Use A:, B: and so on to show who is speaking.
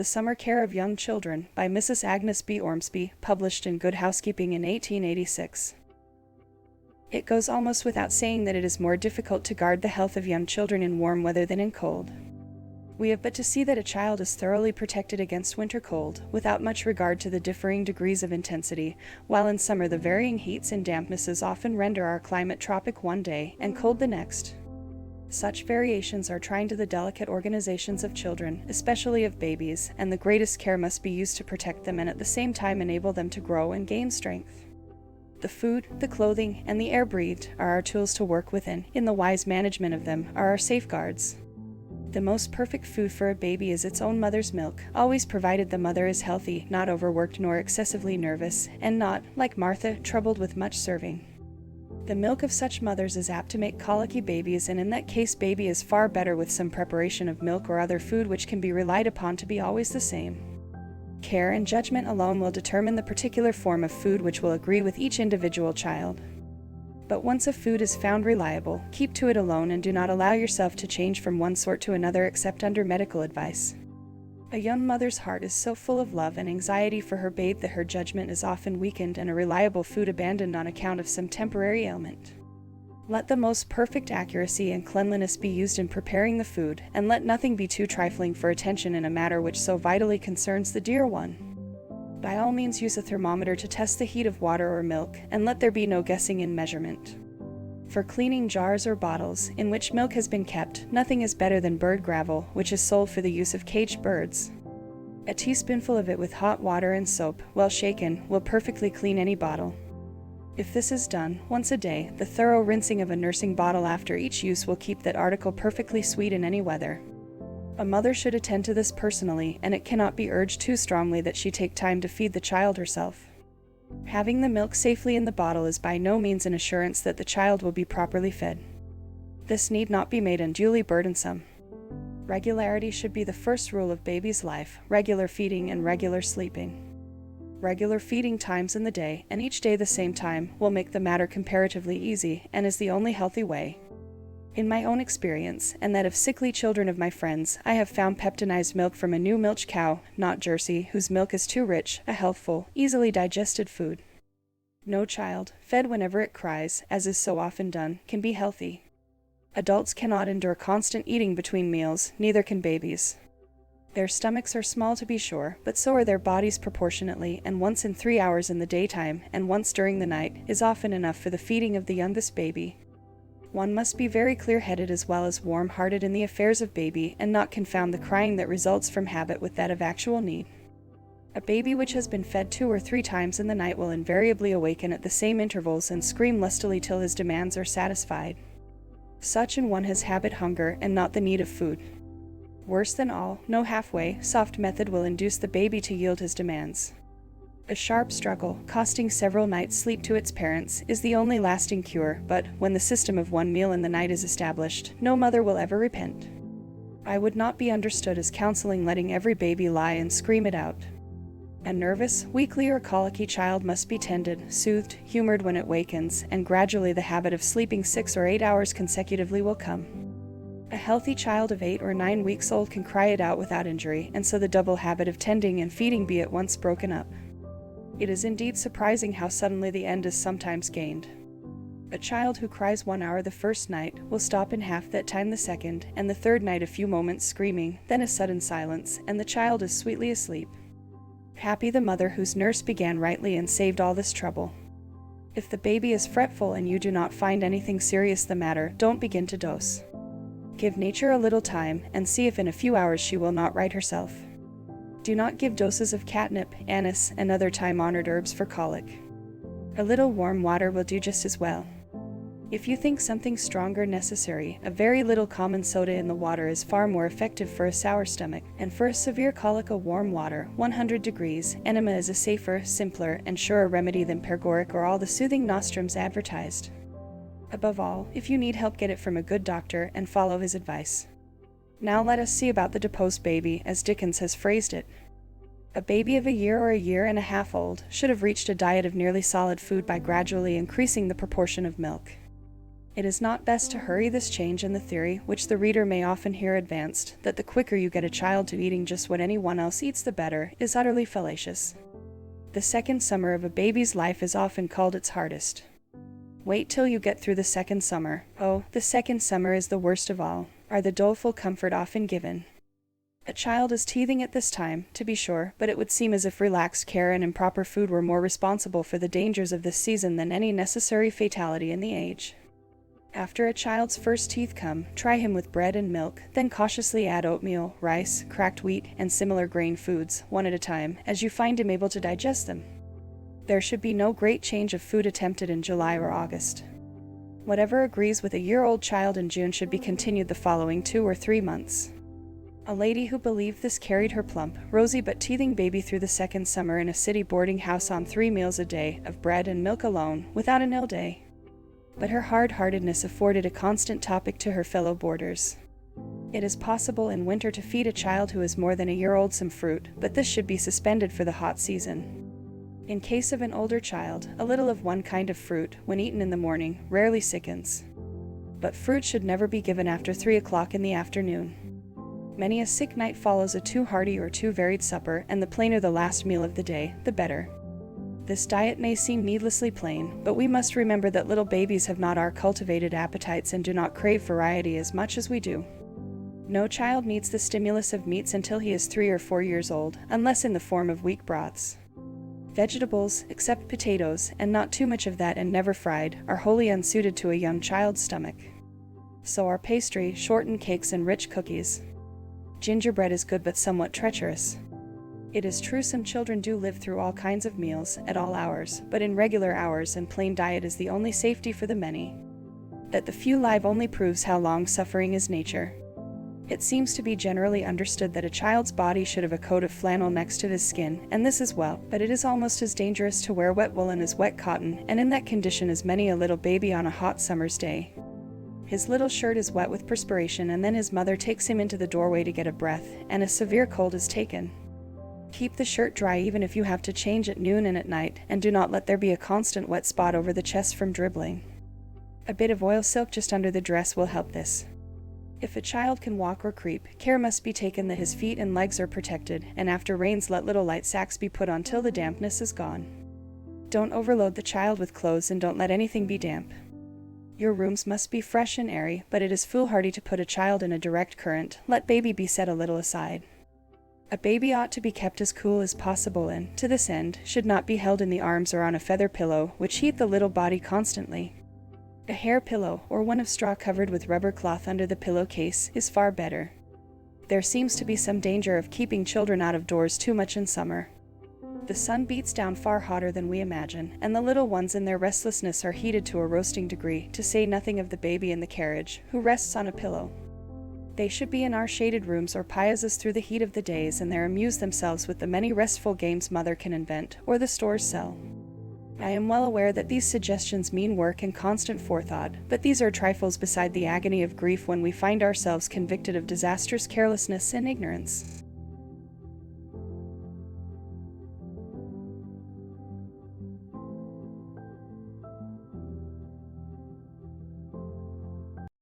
A: The Summer Care of Young Children by Mrs. Agnes B. Ormsbee, published in Good Housekeeping in 1886. It goes almost without saying that it is more difficult to guard the health of young children in warm weather than in cold. We have but to see that a child is thoroughly protected against winter cold, without much regard to the differing degrees of intensity, while in summer the varying heats and dampnesses often render our climate tropic one day and cold the next. Such variations are trying to the delicate organizations of children, especially of babies, and the greatest care must be used to protect them and at the same time enable them to grow and gain strength. The food, the clothing, and the air breathed are our tools to work within. In the wise management of them are our safeguards. The most perfect food for a baby is its own mother's milk, always provided the mother is healthy, not overworked nor excessively nervous, and not, like Martha, troubled with much serving. The milk of such mothers is apt to make colicky babies, and in that case baby is far better with some preparation of milk or other food which can be relied upon to be always the same. Care and judgment alone will determine the particular form of food which will agree with each individual child. But once a food is found reliable, keep to it alone and do not allow yourself to change from one sort to another except under medical advice. A young mother's heart is so full of love and anxiety for her babe that her judgment is often weakened and a reliable food abandoned on account of some temporary ailment. Let the most perfect accuracy and cleanliness be used in preparing the food, and let nothing be too trifling for attention in a matter which so vitally concerns the dear one. By all means use a thermometer to test the heat of water or milk, and let there be no guessing in measurement. For cleaning jars or bottles in which milk has been kept, nothing is better than bird gravel, which is sold for the use of caged birds. A teaspoonful of it with hot water and soap, well shaken, will perfectly clean any bottle. If this is done once a day, the thorough rinsing of a nursing bottle after each use will keep that article perfectly sweet in any weather. A mother should attend to this personally, and it cannot be urged too strongly that she take time to feed the child herself. Having the milk safely in the bottle is by no means an assurance that the child will be properly fed. This need not be made unduly burdensome. Regularity should be the first rule of baby's life, regular feeding and regular sleeping. Regular feeding times in the day, and each day the same time, will make the matter comparatively easy, and is the only healthy way. In my own experience, and that of sickly children of my friends, I have found peptonized milk from a new milch cow, not Jersey, whose milk is too rich, a healthful, easily digested food. No child, fed whenever it cries, as is so often done, can be healthy. Adults cannot endure constant eating between meals, neither can babies. Their stomachs are small to be sure, but so are their bodies proportionately, and once in 3 hours in the daytime, and once during the night, is often enough for the feeding of the youngest baby. One must be very clear-headed as well as warm-hearted in the affairs of baby, and not confound the crying that results from habit with that of actual need. A baby which has been fed 2 or 3 times in the night will invariably awaken at the same intervals and scream lustily till his demands are satisfied. Such an one has habit hunger and not the need of food. Worse than all, no halfway, soft method will induce the baby to yield his demands. A sharp struggle, costing several nights' sleep to its parents, is the only lasting cure, but, when the system of one meal in the night is established, no mother will ever repent. I would not be understood as counseling letting every baby lie and scream it out. A nervous, weakly or colicky child must be tended, soothed, humored when it wakens, and gradually the habit of sleeping 6 or 8 hours consecutively will come. A healthy child of 8 or 9 weeks old can cry it out without injury, and so the double habit of tending and feeding be at once broken up. It is indeed surprising how suddenly the end is sometimes gained. A child who cries 1 hour the first night will stop in half that time the second, and the third night a few moments screaming, then a sudden silence, and the child is sweetly asleep. Happy the mother whose nurse began rightly and saved all this trouble. If the baby is fretful and you do not find anything serious the matter, don't begin to dose. Give nature a little time, and see if in a few hours she will not right herself. Do not give doses of catnip, anise, and other time-honored herbs for colic. A little warm water will do just as well. If you think something stronger necessary, a very little common soda in the water is far more effective for a sour stomach, and for a severe colic a warm water, 100 degrees, enema is a safer, simpler, and surer remedy than paregoric or all the soothing nostrums advertised. Above all, if you need help, get it from a good doctor and follow his advice. Now let us see about the deposed baby, as Dickens has phrased it. A baby of a year or a year and a half old should have reached a diet of nearly solid food by gradually increasing the proportion of milk. It is not best to hurry this change in the theory, which the reader may often hear advanced, that the quicker you get a child to eating just what anyone else eats the better, is utterly fallacious. The second summer of a baby's life is often called its hardest. Wait till you get through the second summer. Oh, the second summer is the worst of all, are the doleful comfort often given. A child is teething at this time, to be sure, but it would seem as if relaxed care and improper food were more responsible for the dangers of this season than any necessary fatality in the age. After a child's first teeth come, try him with bread and milk, then cautiously add oatmeal, rice, cracked wheat, and similar grain foods, one at a time, as you find him able to digest them. There should be no great change of food attempted in July or August. Whatever agrees with a year-old child in June should be continued the following 2 or 3 months. A lady who believed this carried her plump, rosy but teething baby through the second summer in a city boarding house on 3 meals a day, of bread and milk alone, without an ill day. But her hard-heartedness afforded a constant topic to her fellow boarders. It is possible in winter to feed a child who is more than a year old some fruit, but this should be suspended for the hot season. In case of an older child, a little of one kind of fruit, when eaten in the morning, rarely sickens. But fruit should never be given after 3 o'clock in the afternoon. Many a sick night follows a too hearty or too varied supper, and the plainer the last meal of the day, the better. This diet may seem needlessly plain, but we must remember that little babies have not our cultivated appetites and do not crave variety as much as we do. No child needs the stimulus of meats until he is 3 or 4 years old, unless in the form of weak broths. Vegetables, except potatoes, and not too much of that and never fried, are wholly unsuited to a young child's stomach. So are pastry, shortened cakes, and rich cookies. Gingerbread is good but somewhat treacherous. It is true some children do live through all kinds of meals, at all hours, but in regular hours and plain diet is the only safety for the many. That the few live only proves how long-suffering is nature. It seems to be generally understood that a child's body should have a coat of flannel next to his skin, and this is well, but it is almost as dangerous to wear wet woolen as wet cotton, and in that condition is many a little baby on a hot summer's day. His little shirt is wet with perspiration, and then his mother takes him into the doorway to get a breath, and a severe cold is taken. Keep the shirt dry even if you have to change at noon and at night, and do not let there be a constant wet spot over the chest from dribbling. A bit of oil silk just under the dress will help this. If a child can walk or creep, care must be taken that his feet and legs are protected, and after rains let little light sacks be put on till the dampness is gone. Don't overload the child with clothes and don't let anything be damp. Your rooms must be fresh and airy, but it is foolhardy to put a child in a direct current. Let baby be set a little aside. A baby ought to be kept as cool as possible and, to this end, should not be held in the arms or on a feather pillow, which heat the little body constantly. A hair pillow, or one of straw covered with rubber cloth under the pillowcase, is far better. There seems to be some danger of keeping children out of doors too much in summer. The sun beats down far hotter than we imagine, and the little ones in their restlessness are heated to a roasting degree, to say nothing of the baby in the carriage, who rests on a pillow. They should be in our shaded rooms or piazzas through the heat of the days, and there amuse themselves with the many restful games mother can invent, or the stores sell. I am well aware that these suggestions mean work and constant forethought, but these are trifles beside the agony of grief when we find ourselves convicted of disastrous carelessness and ignorance.